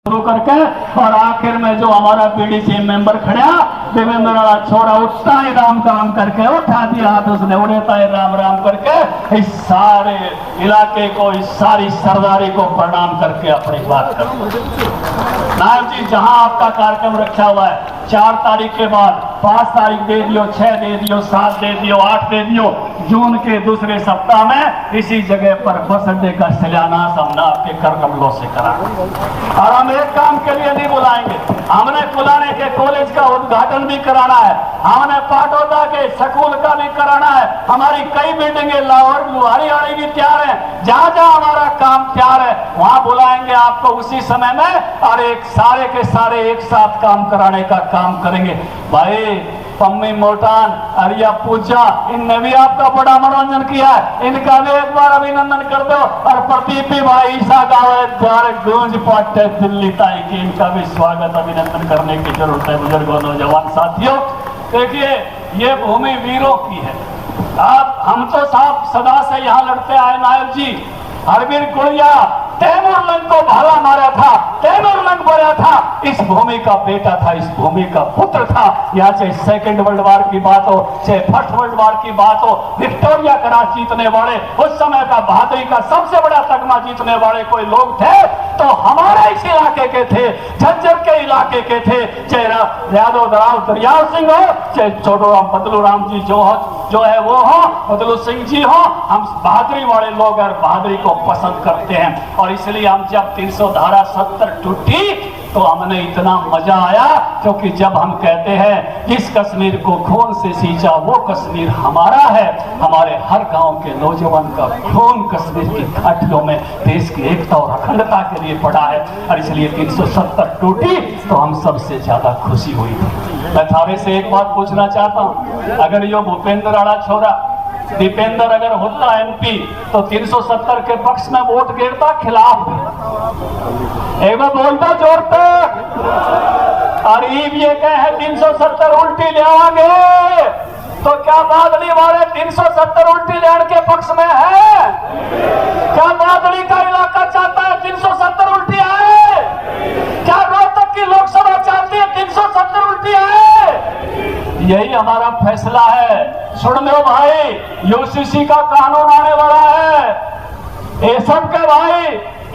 शुरू करके और आखिर में जो हमारा पीडीसी मेंबर खड़ा देवेंद्र वाला छोरा उठता ही राम काम करके उठा दिया हाथ उसने उड़ेता है राम राम करके इस सारे इलाके को इस सारी सरदारी को प्रणाम करके अपनी बात कर। नायब जी जहां आपका कार्यक्रम रखा हुआ है 4 तारीख के बाद 5 तारीख दे दियो, 6 दे दियो, 7 दे दियो, 8 दे दियो, जून के दूसरे सप्ताह में इसी जगह पर बस अड्डे का शिलान्यास हमने आपके कर कमलों से करा। और हम एक काम के लिए नहीं बुलाएंगे, हमने कुलाने के कॉलेज का उद्घाटन भी कराना है, हमने पाटोदा के स्कूल का भी कराना है, हमारी कई बिल्डिंगें लाहौर लुहारी वाली भी तैयार है, जहां जहां हमारा काम तैयार है वहां बुलाएंगे आपको उसी समय में और एक सारे के सारे एक साथ काम कराने का काम करेंगे। भाई पम्मी मोटान अरिया पूजा इनने भी आपका बड़ा मनोरंजन किया है, इनका भी एक बार अभिनंदन कर दो। और प्रदीप भाई ईसा गाँव गूंज पाटे दिल्ली ताई की इनका भी स्वागत अभिनंदन करने की जरूरत है। बुजुर्गों नौजवान साथियों देखिए ये भूमि वीरों की है। आप हम तो साहब सदा से यहाँ लड़ते आए नायब जी, हरवीर गुड़िया तैमूर लंग को भाला मारा था, तैमूर लंग बोला था, इस भूमि का बेटा था, इस भूमि का पुत्र था। यहाँ चाहे सेकंड वर्ल्ड वार की बात हो, चाहे फर्स्ट वर्ल्ड वार की बात हो, विक्टोरिया क्रॉस जीतने वाले उस समय का बहादुरी का सबसे बड़ा तगमा जीतने वाले कोई लोग थे तो हमारे इस इलाके के थे, झज्जर के इलाके के थे। चाहे यादव दराव दरियाव सिंह हो, चाहे छोटू राम बदलू राम जी जो है वो हो, बदलू सिंह जी हो, हम बहादुरी वाले लोग और बहादुरी को पसंद करते हैं। और इसलिए हम जब 300 धारा 70 टूटी तो हमने इतना मजा आया क्योंकि जब हम कहते हैं जिस कश्मीर को खून से सींचा वो कश्मीर हमारा है, हमारे हर गांव के नौजवान का खून कश्मीर की घाटियों में देश की एकता और अखंडता के लिए पड़ा है। और इसलिए 370 टूटी तो हम सबसे ज्यादा खुशी हुई। मैं थारे से एक बात पूछना चाहता हूँ, अगर यो भूपेंद्र वाला छोरा दीपेंद्र अगर होता एमपी तो 370 के पक्ष में वोट गिरता खिलाफ एक बार बोलता जोर तक। और ये कहे 370 उल्टी ले आगे तो क्या बादली वाले 370 उल्टी लेने के पक्ष में है? क्या बादली का इलाका चाहता है 370 उल्टी आए? क्या रोहतक की लोकसभा चाहती है 370 उल्टी आए? यही हमारा फैसला है। सुन लो भाई, यूसीसी का कानून आने वाला है, ये सबके भाई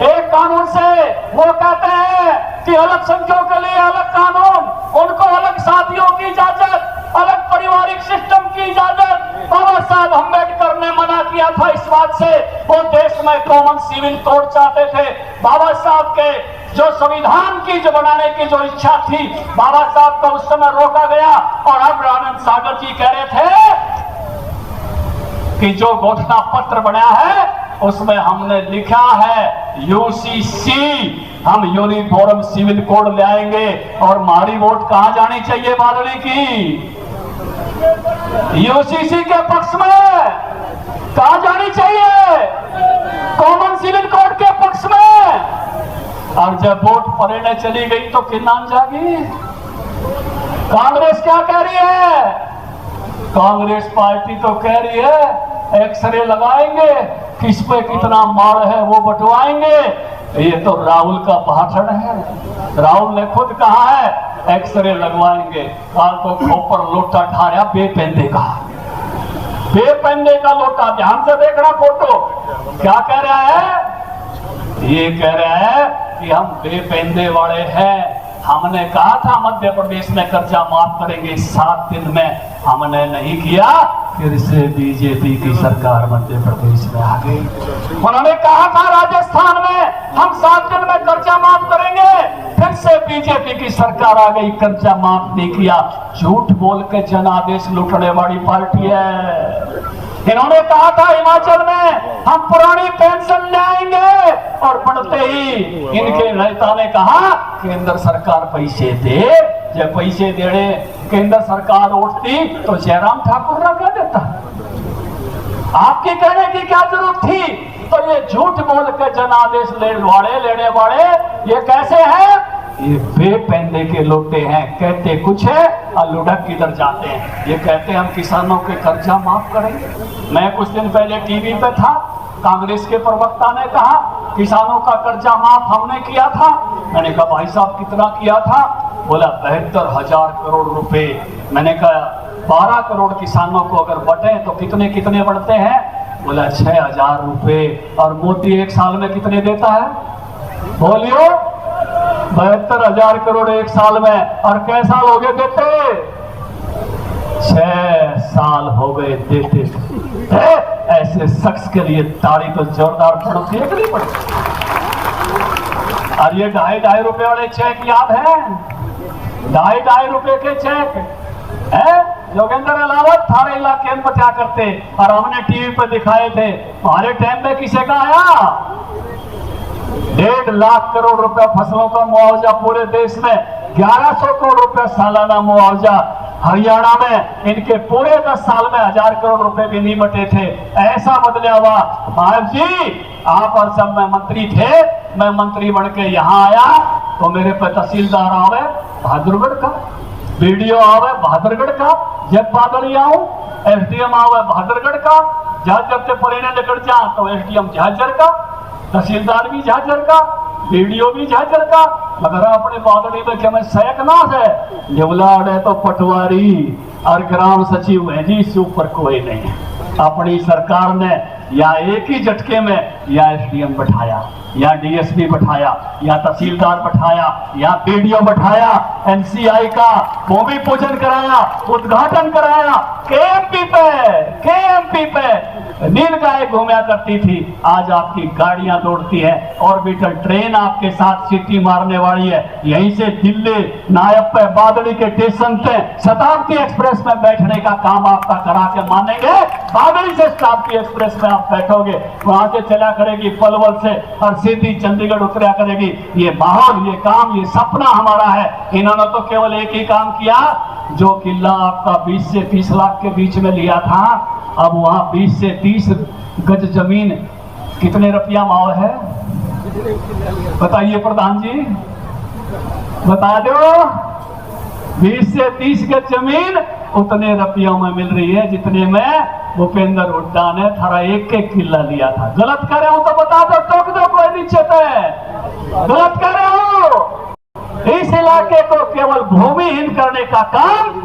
एक कानून से वो कहते हैं कि अल्पसंख्यकों के लिए अलग कानून, उनको अलग शादियों की इजाजत, अलग पारिवारिक सिस्टम की इजाजत। बाबा साहब अम्बेडकर ने मना किया था इस बात से, वो देश में कॉमन सिविल कोड चाहते थे। बाबा साहब के जो संविधान की जो बनाने की जो इच्छा थी बाबा साहब को उस समय रोका गया। और अब आनंद सागर जी कह रहे थे कि जो घोषणा पत्र बनाया है उसमें हमने लिखा है यूसीसी, हम यूनिफॉर्म सिविल कोड ले आएंगे। और हमारी वोट कहां जानी चाहिए बादली की? यूसीसी के पक्ष में। कहां जानी चाहिए? कॉमन सिविल कोड के पक्ष में। और जब वोट पड़ने चली गई तो किन्नान जागी? कांग्रेस क्या कह रही है? कांग्रेस पार्टी तो कह रही है एक्सरे लगाएंगे, किस पे कितना मार है वो बंटवाएंगे। ये तो राहुल का भाषण है, राहुल ने खुद कहा है एक्सरे लगवाएंगे। काल को खोपर लोटा ठाया बेपेंदे का, बेपेंदे का लोटा, ध्यान से देखना फोटो। क्या कह रहा है? ये कह रहा है कि हम बेपेंदे वाले हैं। हमने कहा था मध्य प्रदेश में कर्जा माफ करेंगे 7 दिन में, हमने नहीं किया, फिर से बीजेपी की सरकार मध्य प्रदेश में आ गई। उन्होंने कहा था राजस्थान में हम 7 दिन में कर्जा माफ करेंगे, फिर से बीजेपी की सरकार आ गई, कर्जा माफ नहीं किया। झूठ बोल के जनादेश लूटने वाली पार्टी है। इन्होंने कहा था हिमाचल में हम पुरानी पेंशन लाएंगे और बढ़ते ही इनके नेता ने कहा केंद्र सरकार पैसे दे। जब पैसे देने केंद्र सरकार उठती तो जयराम ठाकुर ना कह देता, आपकी कहने की क्या जरूरत थी? तो ये झूठ बोल के जनादेश लेने वाले ये कैसे हैं? ये बेपेंदे के लोटे हैं, कहते कुछ है और लुढ़क किधर जाते हैं। ये कहते हैं हम किसानों के कर्जा माफ करेंगे। मैं कुछ दिन पहले टीवी पे था, कांग्रेस के प्रवक्ता ने कहा किसानों का कर्जा माफ हमने किया था। मैंने कहा भाई साहब कितना किया था? बोला 72,000 करोड़ रुपए। मैंने कहा 12 करोड़ किसानों को अगर बटे तो कितने कितने बढ़ते हैं? बोला 6,000 रुपए। और मोदी एक साल में कितने देता है? बोलियो 72,000 करोड़ एक साल में। और कै साल हो गए देते? 6 साल हो गए देते। ऐसे शख्स के लिए ताड़ी तो जोरदार पड़ती है कि नहीं पड़ती? और ये 2.5 रुपए वाले चेक याद है? 2.5 रुपए के चेक है। योगेंद्र अलावत थारे इलाके में क्या करते और हमने टीवी पर दिखाए थे। हमारे टाइम में किसे का आया 1.5 लाख करोड़ रुपए फसलों का मुआवजा पूरे देश में, 1100 करोड़ रुपए सालाना मुआवजा। हरियाणा में इनके पूरे 10 साल में 1000 करोड़ रुपए भी नहीं बटे थे। ऐसा बदला हुआ साहब जी। आप और जब मैं मंत्री थे, मैं मंत्री बन के यहाँ आया तो मेरे पे तहसीलदार आवे बहादुरगढ़ का, बीडीओ आवे बहादुरगढ़ का, जब बादल आऊं एसडीएम आवे बहादुरगढ़ का, झाझर से परेने निकल जा तो एसडीएम झाझर का, तहसीलदार भी झाझर का, बीडीओ भी झाझर का। मगर अपने बादली में क्या मैं सैकनाथ है, निवलाड़ है तो पटवारी और ग्राम सचिव है जी, इससे ऊपर कोई नहीं है। अपनी सरकार ने या एक ही झटके में या एसडीएम बैठाया, या डीएसपी बैठाया, या तहसीलदार बैठाया, या बीडीओ बैठाया, एनसीआई का भूमि पूजन कराया, उद्घाटन कराया। केएमपी पे नीलगाय घूमया करती थी, आज आपकी गाड़ियां दौड़ती है। ऑर्बिटल ट्रेन आपके साथ सीटी मारने वाली है। यहीं से दिल्ली नायब पे बादली के स्टेशन से शताब्दी एक्सप्रेस में बैठने का काम आपका करा के मानेंगे। बादली से शताब्दी एक्सप्रेस में आप बैठोगे, वहां से चला करेगी पलवल से और सीधी चंडीगढ़ उतरा करेगी। ये माहौल, ये काम, ये सपना हमारा है। इन्होंने तो केवल एक ही काम किया, जो किला आपका 20 से 30 लाख के बीच में लिया था, अब वहां 20 से 30 गज जमीन कितने रुपया भाव है बताइए प्रधान जी, बता दो। 20 से 30 गज जमीन उतने रुपयों में मिल रही है जितने में भूपेंद्र हुड्डा ने थारा एक किला लिया था। गलत कर रहे हो तो बता दो, टोक दो, कोई नीचे पे गलत कर रहे हो। इस इलाके को केवल भूमिहीन करने का काम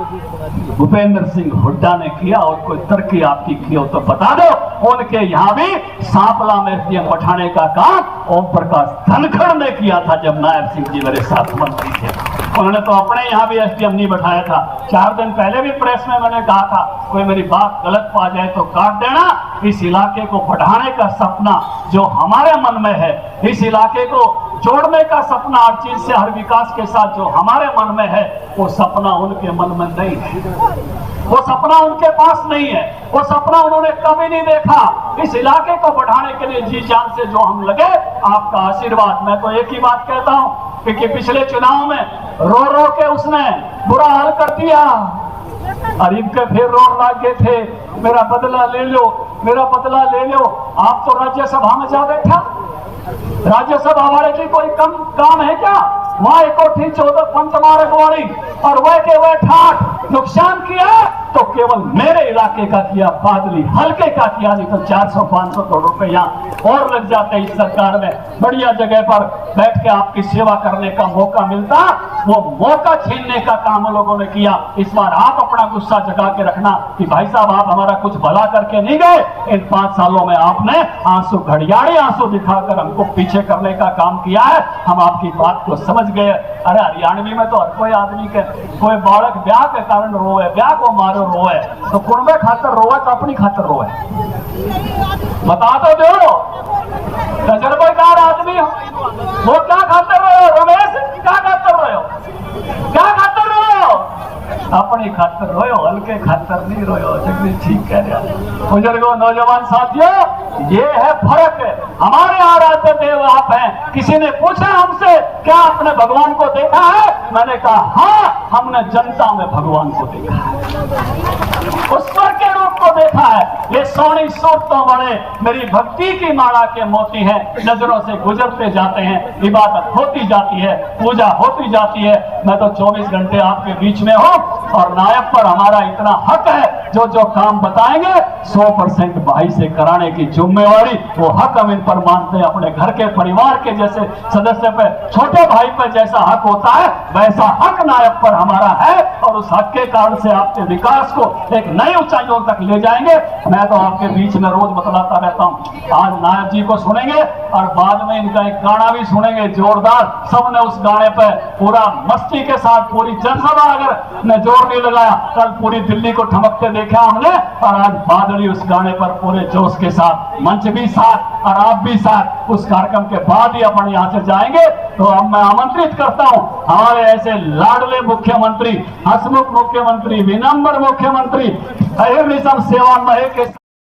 भूपेंद्र सिंह हुड्डा ने किया, और कोई तरक्की आपकी की हो तो बता दो। उनके यहाँ भी सांपला में एसडीएम बैठाने का काम ओम प्रकाश धनखड़ ने किया था जब नायब सिंह जी मेरे साथ मंत्री थे। उन्होंने तो अपने यहाँ भी एसडीएम नहीं बैठाया था। 4 दिन पहले भी प्रेस में मैंने कहा था, कोई मेरी बात गलत पा जाए तो काट देना। इस इलाके को बढ़ाने का सपना जो हमारे मन में है, इस इलाके को जोड़ने का सपना, हर चीज से हर विकास के साथ जो हमारे मन में है, वो सपना उनके मन में नहीं है। वो सपना उनके पास नहीं है, वो सपना उन्होंने कभी नहीं देखा। इस इलाके को बढ़ाने के लिए जी जान से जो हम लगे, आपका आशीर्वाद। मैं तो एक ही बात कहता हूँ कि पिछले चुनाव में रो रो के उसने बुरा हाल कर दिया, और इनके फिर रोड लाग गए थे, मेरा बदला ले लो, मेरा बदला ले लो। आप तो राज्यसभा में जा बैठा, राज्यसभा वाले की कोई कम काम है क्या? वहां एक कोठी 14 पंचमार्ग वाली और वह के वह ठाठ नुकसान किया तो केवल मेरे इलाके का किया, बादली हल्के का किया, नहीं तो 400-500 करोड़ रुपए यहाँ और लग जाते। इस सरकार में बढ़िया जगह पर बैठ के आपकी सेवा करने का मौका मिलता, वो मौका छीनने का काम लोगों ने किया। इस बार आप अपना गुस्सा जगा के रखना कि भाई साहब आप हमारा कुछ भला करके नहीं गए। इन 5 सालों में आपने आंसू, घड़ियाली आंसू दिखाकर हमको पीछे करने का काम किया है। हम आपकी बात को समझ गए। अरे हरियाणवी में तो हर कोई आदमी के कोई बालक ब्याह के कारण रोए, ब्याह को मारो रोए, तो कुर्बे खातर रोए तो अपनी खातर रोए। बता तो दो, तजर्बेकार आदमी हो, वो क्या खातर रोए? रमेश क्या खातर रोए? क्या खातर रोए? अपनी खातर रोयो, हल्के खातर नहीं रोयो। जगदीश ठीक कह रहे हैं। बुजुर्गों, नौजवान साथियों, ये है फर्क। हमारे आराध्य देव आप हैं। किसी ने पूछा हमसे, क्या आपने भगवान को देखा है? मैंने कहा हाँ, हमने जनता में भगवान को देखा है। उस स्वर के रूप को को देखा है, ये सोनी सूट तो बड़े मेरी भक्ति की माला के मोती हैं, नजरों से गुजरते जाते हैं, इबादत होती जाती है, पूजा होती जाती है। मैं तो 24 घंटे आपके बीच में हूं और नायब पर हमारा इतना हक है, जो जो काम बताएंगे 100% भाई से कराने की जिम्मेवारी, वो हक हम इन पर मानते हैं। अपने घर के परिवार के जैसे सदस्य पे, छोटे भाई पे जैसा हक होता है, वैसा हक नायब पर हमारा है और उस हक के कारण से आपके विकास को एक नई ऊंचाइयों तक ले जाएंगे। मैं तो आपके बीच में रोज बतलाता रहता हूं। आज नायब जी को सुनेंगे और बाद में इनका एक गाना भी सुनेंगे जोरदार। सबने उस गाने पे पूरा मस्ती के साथ, पूरी जनसभा अगर ने जोर नहीं लगाया, कल पूरी दिल्ली को ठमकते देखा हमने, और आज बादली उस गाने पर पूरे जोश के साथ, मंच भी साथ और आप भी साथ। उस कार्यक्रम के बाद ही अपन यहाँ से जाएंगे। तो अब मैं आमंत्रित करता हूं हमारे ऐसे लाडले मुख्यमंत्री, हसमुख मुख्यमंत्री, विनम्र मुख्यमंत्री, अहिर्निशम सेवान्वय के